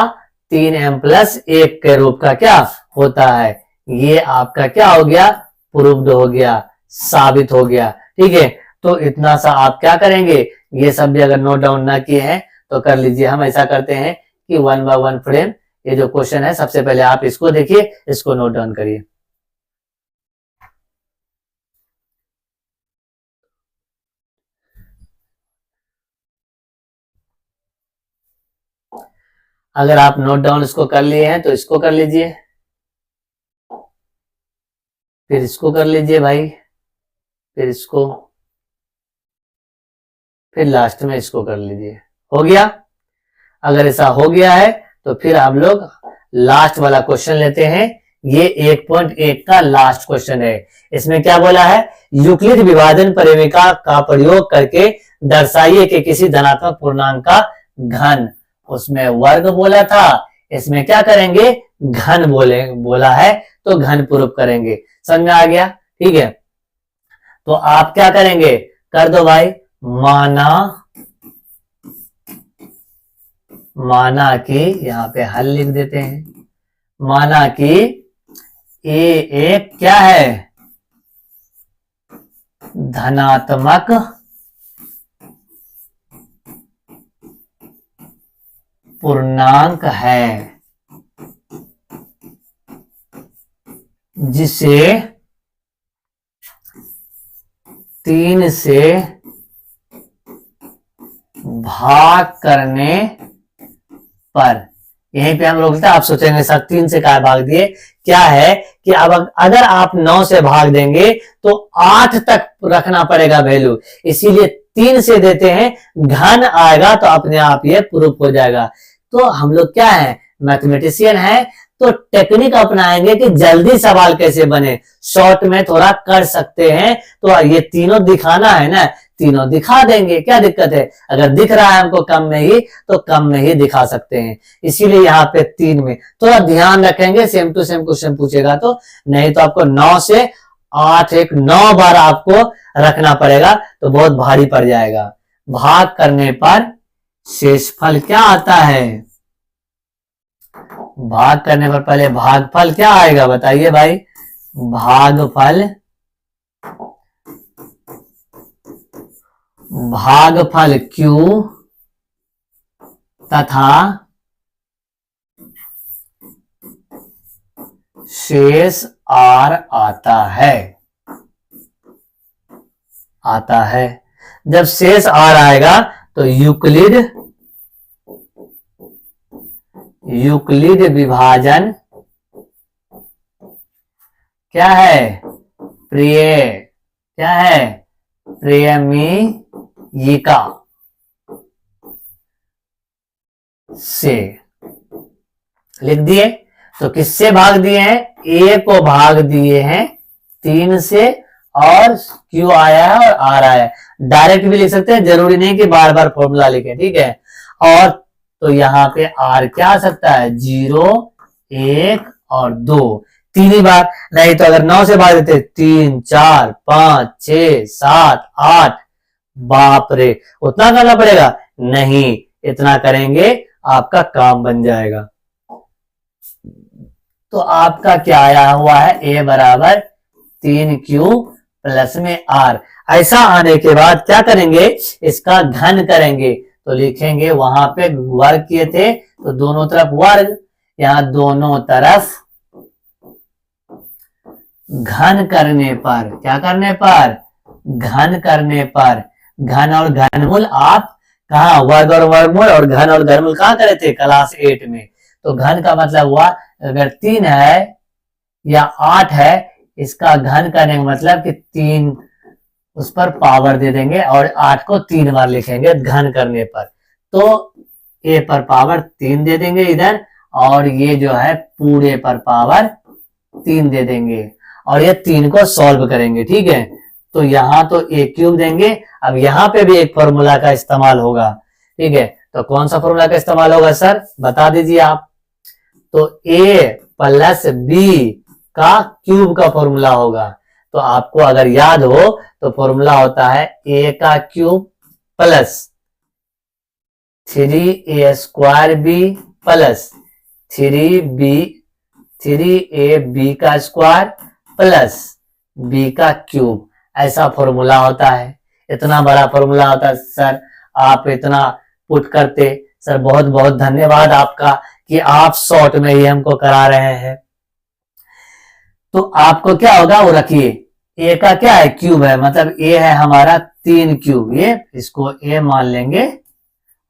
3m प्लस 1 के रूप का क्या होता है। ये आपका क्या हो गया? प्रूव्ड हो गया, साबित हो गया, ठीक है। तो इतना सा आप क्या करेंगे, ये सब भी अगर नोट डाउन ना किए हैं तो कर लीजिए। हम ऐसा करते हैं कि 1 बाय 1 फ्रेम, ये जो क्वेश्चन है सबसे पहले आप इसको देखिए, इसको नोट डाउन करिए। अगर आप नोट डाउन इसको कर लिए हैं तो इसको कर लीजिए, फिर इसको कर लीजिए भाई, फिर इसको, फिर लास्ट में इसको कर लीजिए। हो गया? अगर ऐसा हो गया है तो फिर आप लोग लास्ट वाला क्वेश्चन लेते हैं। ये 1.1 का लास्ट क्वेश्चन है। इसमें क्या बोला है? यूक्लिड विभाजन परिमेय का प्रयोग करके दर्शाइए कि किसी धनात्मक पूर्णांक का घन, उसमें वर्ग बोला था, इसमें क्या करेंगे? घन बोला है, तो घन प्रूफ करेंगे। समझ में आ गया? ठीक है, तो आप क्या करेंगे? कर दो भाई, माना कि, यहां पे हल लिख देते हैं, माना कि ए एक क्या है? धनात्मक पूर्णांक है, जिसे 3 से भाग करने पर, यहीं पे हम लोग आप सोचेंगे सर 3 से क्या भाग दिए? क्या है कि अब अगर आप 9 से भाग देंगे तो 8 तक रखना पड़ेगा वैल्यू, इसीलिए 3 से देते हैं, घन आएगा तो अपने आप ये प्रूफ हो जाएगा। तो हम लोग क्या है? मैथमेटिशियन है, तो टेक्निक अपनाएंगे कि जल्दी सवाल कैसे बने, शॉर्ट में थोड़ा कर सकते हैं। तो ये तीनों दिखाना है ना, तीनों दिखा देंगे, क्या दिक्कत है? अगर दिख रहा है हमको कम में ही, तो कम में ही दिखा सकते हैं। इसीलिए यहाँ पे 3 में थोड़ा ध्यान रखेंगे, सेम टू सेम क्वेश्चन पूछेगा तो, नहीं तो आपको 9 से 8 9 बार आपको रखना पड़ेगा, तो बहुत भारी पड़ जाएगा। भाग करने पर शेषफल क्या आता है? भाग करने पर पहले भागफल क्या आएगा बताइए भाई? भागफल Q तथा शेष R आता है। जब शेष R आएगा तो यूक्लिड विभाजन क्या है? प्रिय, क्या है? प्रेमी ये का से लिख दिए। तो किससे भाग दिए हैं? ए को भाग दिए हैं 3 से, और क्यू आया है और आर आया है। डायरेक्ट भी लिख सकते हैं, जरूरी नहीं कि बार बार फॉर्मूला लिखें, ठीक है। और तो यहाँ पे आर क्या आ सकता है? 0, 1 और 2, 3 ही बार। नहीं तो अगर 9 से भाग देते 3, 4, 5, 6, 7, 8, बाप रे, उतना करना पड़ेगा? नहीं, इतना करेंगे आपका काम बन जाएगा। तो आपका क्या आया हुआ है? ए बराबर 3Q प्लस में आर। ऐसा आने के बाद क्या करेंगे? इसका घन करेंगे। तो लिखेंगे, वहां पे वर्ग किए थे तो दोनों तरफ वर्ग, यहां दोनों तरफ घन करने पर, क्या करने पर? घन करने पर। घन और घनमूल आप कहा? वर्ग और वर्गमूल और घन और घनमूल कहां करे थे? क्लास 8 में। तो घन का मतलब हुआ अगर 3 है या 8 है, इसका घन करने का मतलब कि 3 उस पर पावर दे देंगे और 8 को 3 बार लिखेंगे घन करने पर। तो ए पर पावर 3 दे देंगे इधर, और ये जो है पूरे पर पावर 3 दे देंगे, और ये 3 को सॉल्व करेंगे, ठीक है। तो यहां तो ए क्यूब देंगे। अब यहां पे भी एक फॉर्मूला का इस्तेमाल होगा, ठीक है। तो कौन सा फॉर्मूला का इस्तेमाल होगा सर, बता दीजिए आप। तो ए प्लस बी का क्यूब का फॉर्मूला होगा। तो आपको अगर याद हो तो फॉर्मूला होता है ए का cube plus 3a² plus 3ab का स्क्वायर प्लस b का क्यूब। ऐसा फॉर्मूला होता है। इतना बड़ा फॉर्मूला होता है सर, आप इतना पुट करते। सर बहुत बहुत धन्यवाद आपका कि आप शॉर्ट में ही हमको करा रहे हैं। तो आपको क्या होगा वो रखिए, ए का क्या है? क्यूब है, मतलब ए है हमारा 3 क्यूब। ये इसको ए मान लेंगे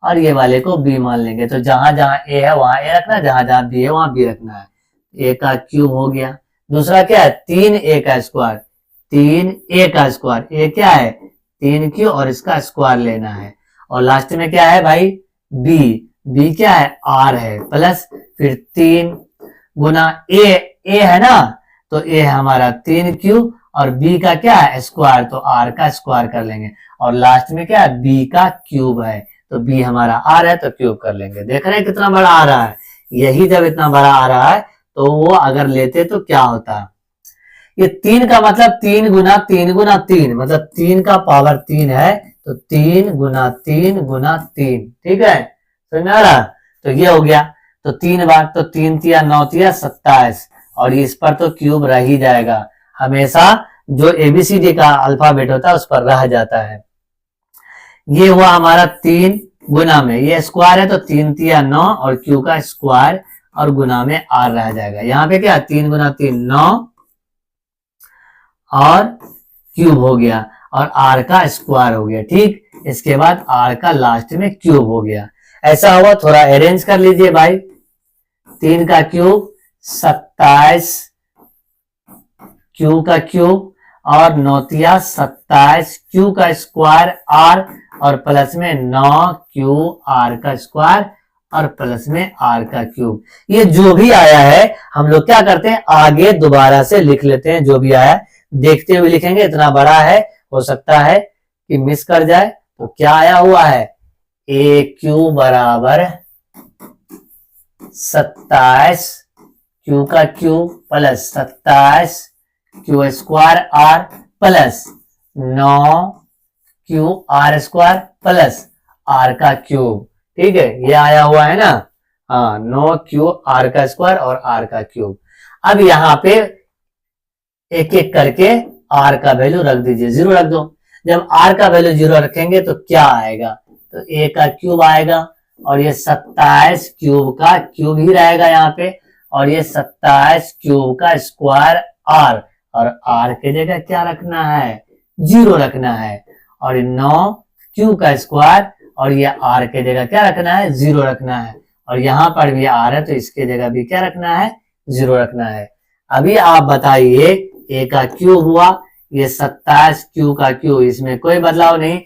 और ये वाले को बी मान लेंगे। तो जहां जहां ए है वहां ए रखना, जहां जहां बी है वहां बी रखना है। ए का क्यूब हो गया। दूसरा क्या है? 3a का स्क्वायर। 3a का स्क्वायर, ए क्या है? 3Q और इसका स्क्वायर लेना है। और लास्ट में क्या है भाई? बी। बी क्या है? आर है, प्लस फिर 3 गुना ए है ना, तो ए हमारा 3Q और बी का क्या है? स्क्वायर, तो आर का स्क्वायर कर लेंगे। और लास्ट में क्या है? बी का क्यूब है, तो बी हमारा आर है तो क्यूब कर लेंगे। देख रहे हैं कितना बड़ा आ रहा है। यही जब इतना बड़ा आ रहा है तो वो अगर लेते तो क्या होता? ये 3 का मतलब 3 गुना 3 गुना 3, मतलब 3 का पावर 3 है, तो 3 गुना 3 गुना 3, ठीक है, समझ में आ रहा? तो ये हो गया। तो 3 बार, तो 3 तिया 9 तिया 27, और इस पर तो क्यूब रह ही जाएगा। हमेशा जो एबीसीडी का अल्फाबेट होता है उस पर रह जाता है। ये हुआ हमारा 3 गुना में, ये स्क्वायर है तो 3 तिया 9 और क्यू का स्क्वायर और गुना में आर रह जाएगा। यहाँ पे क्या? 3 गुना 3 9 और क्यूब हो गया, और आर का स्क्वायर हो गया, ठीक। इसके बाद आर का लास्ट में क्यूब हो गया। ऐसा हुआ, थोड़ा अरेंज कर लीजिए भाई। 3 का क्यूब 27, क्यू का क्यूब और 9 तिया 27, क्यू का स्क्वायर आर, और प्लस में 9 क्यू आर का स्क्वायर और प्लस में आर का क्यूब। ये जो भी आया है हम लोग क्या करते हैं, आगे दोबारा से लिख लेते हैं। जो भी आया देखते हुए लिखेंगे, इतना बड़ा है, हो सकता है कि मिस कर जाए। तो क्या आया हुआ है? ए क्यू बराबर 27 क्यू का cube plus 27 Q square R plus 9 Q R square plus R का क्यूब, ठीक है, ये आया हुआ है ना। हाँ, 9 क्यू आर का स्क्वायर और आर का क्यूब। अब यहाँ पे एक एक करके आर का वैल्यू रख दीजिए, 0 रख दो। जब आर का वैल्यू 0 रखेंगे तो क्या आएगा? तो ए का क्यूब आएगा, और ये 27 क्यूब का क्यूब ही रहेगा यहाँ पे, और ये 27 क्यूब का स्क्वायर आर, और आर के जगह क्या रखना है? 0 रखना है। और 9 क्यू का स्क्वायर, और ये आर के जगह क्या रखना है? 0 रखना है। और यहाँ पर भी आर है तो इसके जगह भी क्या रखना है? 0 रखना है। अभी आप बताइए, ए का क्यूब हुआ, ये 27 क्यू का क्यू, इसमें कोई बदलाव नहीं।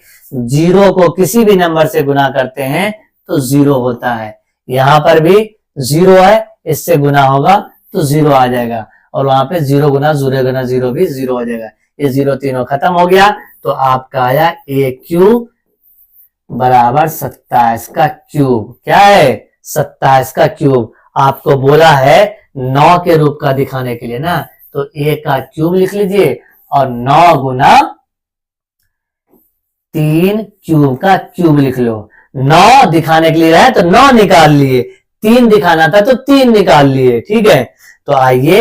जीरो को किसी भी नंबर से गुना करते हैं तो जीरो होता है, यहां पर भी जीरो है, इससे गुना होगा तो जीरो आ जाएगा, और वहां पे जीरो गुना जीरो भी जीरो हो जाएगा। ये जीरो तीनों खत्म हो गया, तो आपका आया ए क्यूब बराबर 27 का क्यूब। क्या है? 27 का क्यूब। आपको बोला है 9 के रूप का दिखाने के लिए ना, तो ए का क्यूब लिख लीजिए और 9 गुना 3 क्यूब का क्यूब लिख लो। 9 दिखाने के लिए है तो 9 निकाल लिए, 3 दिखाना था तो 3 निकाल लिए, ठीक है। तो आइए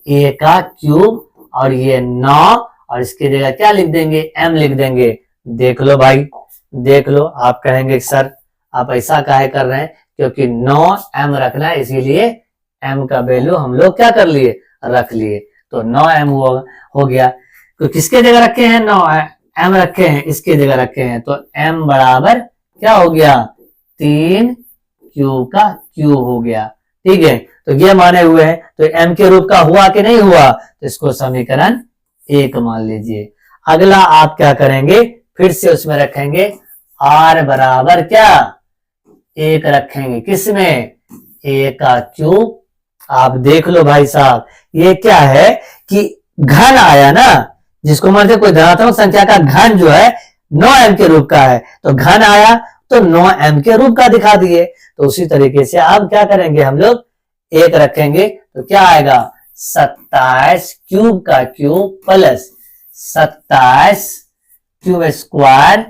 ए का क्यूब और ये 9 और इसकी जगह क्या लिख देंगे? m लिख देंगे। देख लो भाई, देख लो। आप कहेंगे सर आप ऐसा काहे कर रहे हैं? क्योंकि 9m रखना है, इसीलिए m का वैल्यू हम लोग क्या कर लिए? रख लिए। तो 9m हो गया। तो किसके जगह रखे हैं? 9m रखे हैं, इसके जगह रखे हैं, तो m बराबर क्या हो गया? 3 क्यूब का क्यूब हो गया, ठीक है। तो ये माने हुए हैं, तो m के रूप का हुआ कि नहीं हुआ? तो इसको समीकरण 1 मान लीजिए। अगला आप क्या करेंगे? फिर से उसमें रखेंगे r बराबर क्या? 1 रखेंगे। किसमें? a का क्यूब। आप देख लो भाई साहब, ये क्या है कि घन आया ना, जिसको मानते कोई धनात्मक संख्या का घन जो है 9m के रूप का है, तो घन आया तो 9m के रूप का दिखा दिए। तो उसी तरीके से अब क्या करेंगे? हम लोग 1 रखेंगे, तो क्या आएगा? 27 क्यूब का cube plus 27 cube square.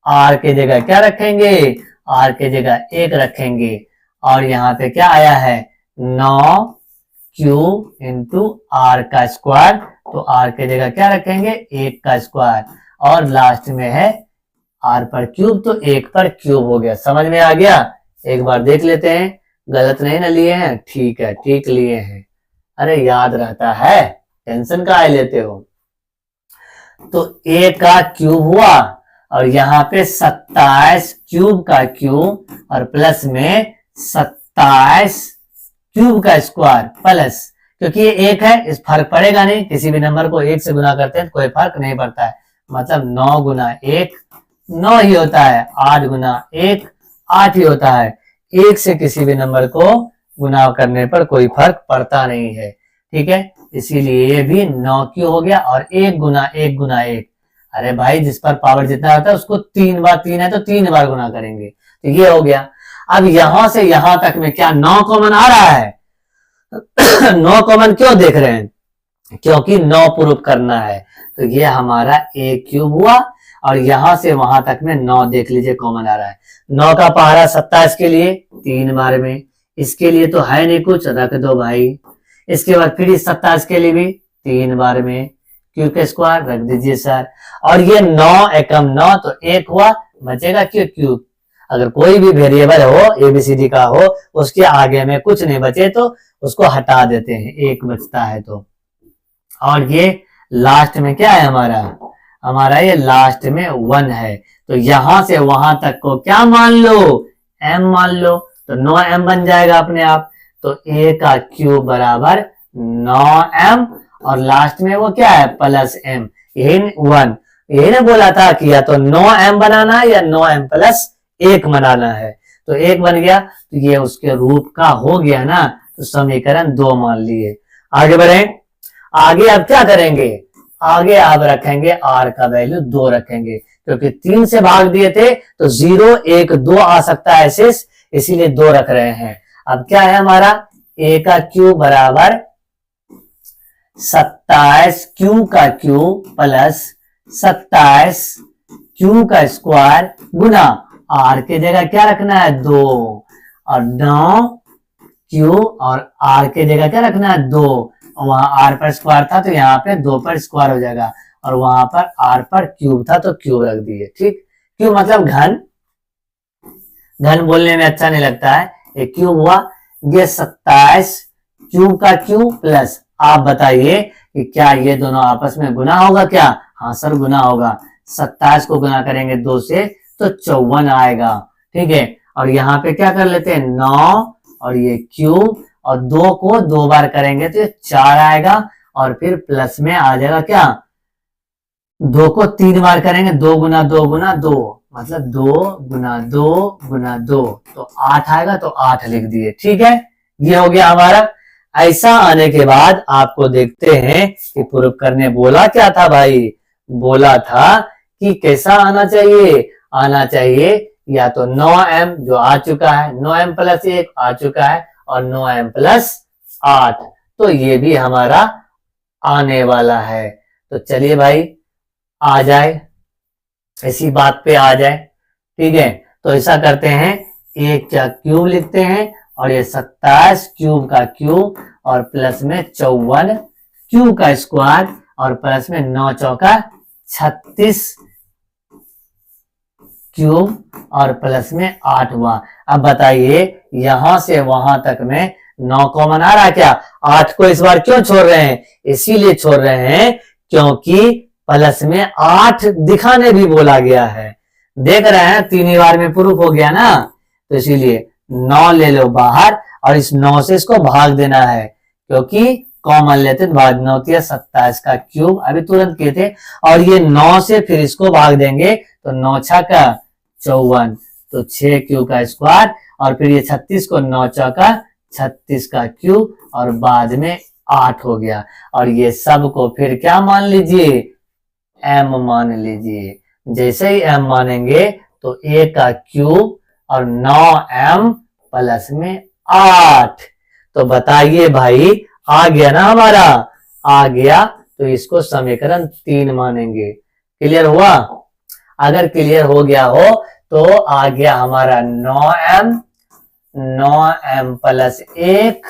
r के जगह क्या रखेंगे? r के जगह 1 रखेंगे, और यहाँ पे क्या आया है? 9 क्यूब इंटू r का स्क्वायर, तो r के जगह क्या रखेंगे? 1 का स्क्वायर, और लास्ट में है r पर क्यूब, तो 1 पर क्यूब हो गया। समझ में आ गया? एक बार देख लेते हैं, गलत नहीं ना लिए हैं? ठीक है, ठीक लिए हैं। अरे याद रहता है, टेंशन काहे लेते हो? तो a का क्यूब हुआ, और यहाँ पे 27 क्यूब का क्यूब और प्लस में 27 क्यूब का स्क्वायर प्लस, क्योंकि ये 1 है, इस फर्क पड़ेगा नहीं, किसी भी नंबर को 1 से गुना करते हैं तो कोई फर्क नहीं पड़ता है। मतलब 9 गुना 1 9 ही होता है, 8 गुना 1 8 ही होता है। 1 से किसी भी नंबर को गुना करने पर कोई फर्क पड़ता नहीं है, ठीक है। इसीलिए ये भी 9 क्यों हो गया, और 1 गुना 1 गुना 1। अरे भाई, जिस पर पावर जितना होता है उसको 3 बार, 3 है तो 3 बार गुना करेंगे, तो ये हो गया। अब यहां से यहां तक में क्या 9 कॉमन आ रहा है? 9 कॉमन क्यों देख रहे हैं? क्योंकि 9 प्रूफ करना है। तो ये हमारा a क्यूब हुआ, और यहां से वहां तक में 9 देख लीजिए कॉमन आ रहा है। 9 का पहाड़ा 27 के लिए 3 बार में, इसके लिए तो है नहीं कुछ, रख दो भाई। इसके बाद फिर इस 27 के लिए भी 3 बार में, क्यूब के स्क्वायर रख दीजिए सर। और ये 9 एकम 9, तो 1 हुआ, बचेगा क्यों? क्यूब। अगर कोई भी वेरिएबल हो ABCD का हो, उसके आगे में कुछ नहीं बचे तो उसको हटा देते हैं, 1 बचता है तो। और ये लास्ट में क्या है हमारा ये लास्ट में 1 है, तो यहां से वहां तक को क्या मान लो? m मान लो, तो 9m बन जाएगा अपने आप। तो a का क्यूब बराबर 9m, और लास्ट में वो क्या है? प्लस m, यही 1। यही ना बोला था कि या तो 9m बनाना है या 9m प्लस 1 बनाना है। तो 1 बन गया, तो ये उसके रूप का हो गया ना, तो समीकरण 2 मान लिए। आगे बढ़े। आगे अब क्या करेंगे? आगे आप रखेंगे r का वैल्यू 2 रखेंगे, क्योंकि 3 से भाग दिए थे तो 0 1 2 आ सकता है शेष, इसीलिए 2 रख रहे हैं। अब क्या है हमारा? a का क्यूब बराबर 27 क्यूब का क्यूब प्लस 27 क्यूब का स्क्वायर गुना r के जगह क्या रखना है? 2, और 9 क्यूब, और r के जगह क्या रखना है? 2। वहां r पर स्क्वायर था तो यहाँ पे 2 पर स्क्वायर हो जाएगा, और वहां पर r पर क्यूब था तो क्यूब रख दिए, ठीक। क्यूब मतलब घन, घन बोलने में अच्छा नहीं लगता है, एक क्यूब हुआ। ये 27 क्यूब का क्यूब प्लस, आप बताइए कि क्या ये दोनों आपस में गुना होगा क्या? हाँ सर गुना होगा। 27 को गुना करेंगे 2 से तो 54 आएगा, ठीक है। और यहाँ पे क्या कर लेते हैं? 9 और ये क्यूब, और 2 को 2 बार करेंगे तो ये 4 आएगा, और फिर प्लस में आ जाएगा क्या? 2 को 3 बार करेंगे, 2 गुना 2 गुना 2, मतलब 2 गुना 2 गुना 2, तो 8 आएगा, तो 8 लिख दिए। ठीक है, ये हो गया हमारा। ऐसा आने के बाद आपको देखते हैं कि प्रूफ करने बोला क्या था भाई, बोला था कि कैसा आना चाहिए, आना चाहिए या तो 9m जो आ चुका है, 9m प्लस 1 आ चुका है, और 9m प्लस 8, तो ये भी हमारा आने वाला है। तो चलिए भाई आ जाए, इसी बात पे आ जाए। ठीक है, तो ऐसा करते हैं, 1 का क्यूब लिखते हैं, और ये 27 क्यूब का क्यूब, और प्लस में 54 क्यूब का स्क्वायर, और प्लस में 9 चौका 36 क्यूब, और प्लस में 8 हुआ। अब बताइए यहां से वहां तक में 9 कॉमन आ रहा है क्या? 8 को इस बार क्यों छोड़ रहे हैं? इसीलिए छोड़ रहे हैं क्योंकि प्लस में 8 दिखाने भी बोला गया है। देख रहे हैं, 3 बार में प्रूफ हो गया ना, तो इसीलिए 9 ले लो बाहर, और इस 9 से इसको भाग देना है, क्योंकि कॉमन लेते तो भाग 9 होती है 27 का क्यूब, अभी तुरंत किए थे, और ये 9 से फिर इसको भाग देंगे, तो 9 छक्का 54, तो 6 क्यूब का स्क्वायर, और फिर ये 36 को 9 चौका 36 का क्यूब, और बाद में 8 हो गया। और ये सब को फिर क्या मान लीजिए? m मान लीजिए। जैसे ही m मानेंगे तो a का क्यूब और 9m प्लस में 8। तो बताइए भाई, आ गया ना हमारा? आ गया, तो इसको समीकरण 3 मानेंगे। क्लियर हुआ? अगर क्लियर हो गया हो तो आ गया हमारा 9m प्लस 1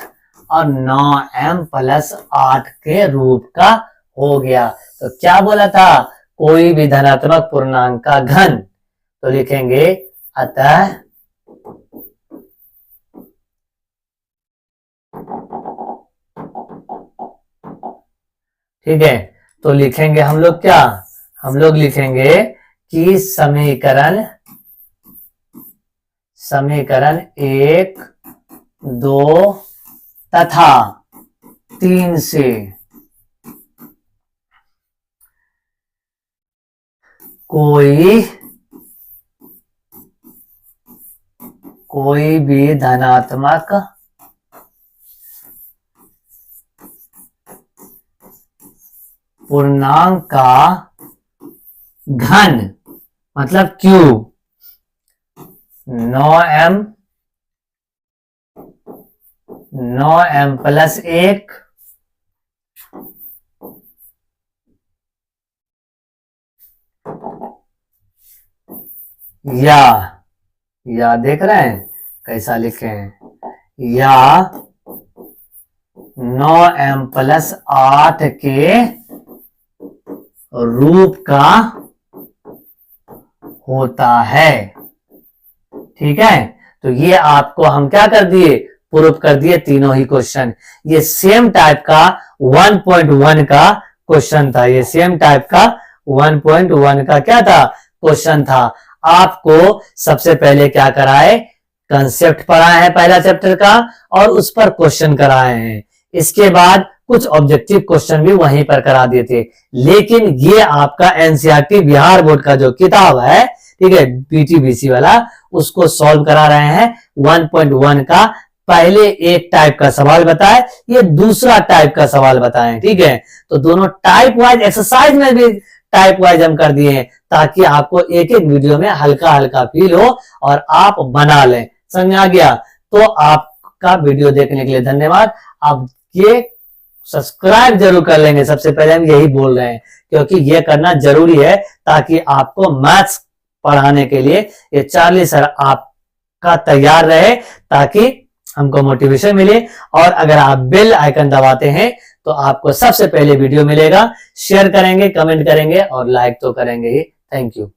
और 9m प्लस 8 के रूप का हो गया। तो क्या बोला था? कोई भी धनात्मक पूर्णांक का घन, तो लिखेंगे अतः ठीक है, तो लिखेंगे हम लोग क्या? हम लोग लिखेंगे कि समीकरण 1, 2 तथा 3 से कोई भी धनात्मक पूर्णांक का घन, मतलब क्यूब, 9m प्लस 1 या देख रहे हैं कैसा लिखे हैं, या 9m प्लस 8 के रूप का होता है। ठीक है, तो ये आपको हम क्या कर दिए? प्रूफ कर दिए तीनों ही क्वेश्चन। ये सेम टाइप का 1.1 का क्वेश्चन था, ये सेम टाइप का 1.1 का क्या था? क्वेश्चन था। आपको सबसे पहले क्या कराए? कंसेप्ट पढ़ाए हैं पहला चैप्टर का, और उस पर क्वेश्चन कराए हैं। इसके बाद कुछ ऑब्जेक्टिव क्वेश्चन भी वहीं पर करा दिए थे। लेकिन ये आपका एनसीईआरटी बिहार बोर्ड का जो किताब है, ठीक है, बीटीबीसी वाला, उसको सॉल्व करा रहे हैं। 1.1 का पहले एक टाइप का सवाल बताए, ये दूसरा टाइप का सवाल बताए। ठीक है, तो दोनों टाइप वाइज एक्सरसाइज में भी टाइप वाइज हम कर दिए हैं, ताकि आपको एक एक वीडियो में हल्का हल्का फील हो और आप बना लें। समझ आ गया? तो आपका वीडियो देखने के लिए धन्यवाद। आप ये सब्सक्राइब जरूर कर लेंगे, सबसे पहले हम यही बोल रहे हैं, क्योंकि ये करना जरूरी है, ताकि आपको मैथ्स पढ़ाने के लिए ये चार्ली सर आपका तैयार रहे, ताकि हमको मोटिवेशन मिले। और अगर आप बेल आइकन दबाते हैं तो आपको सबसे पहले वीडियो मिलेगा। शेयर करेंगे, कमेंट करेंगे और लाइक तो करेंगे ही। Thank you.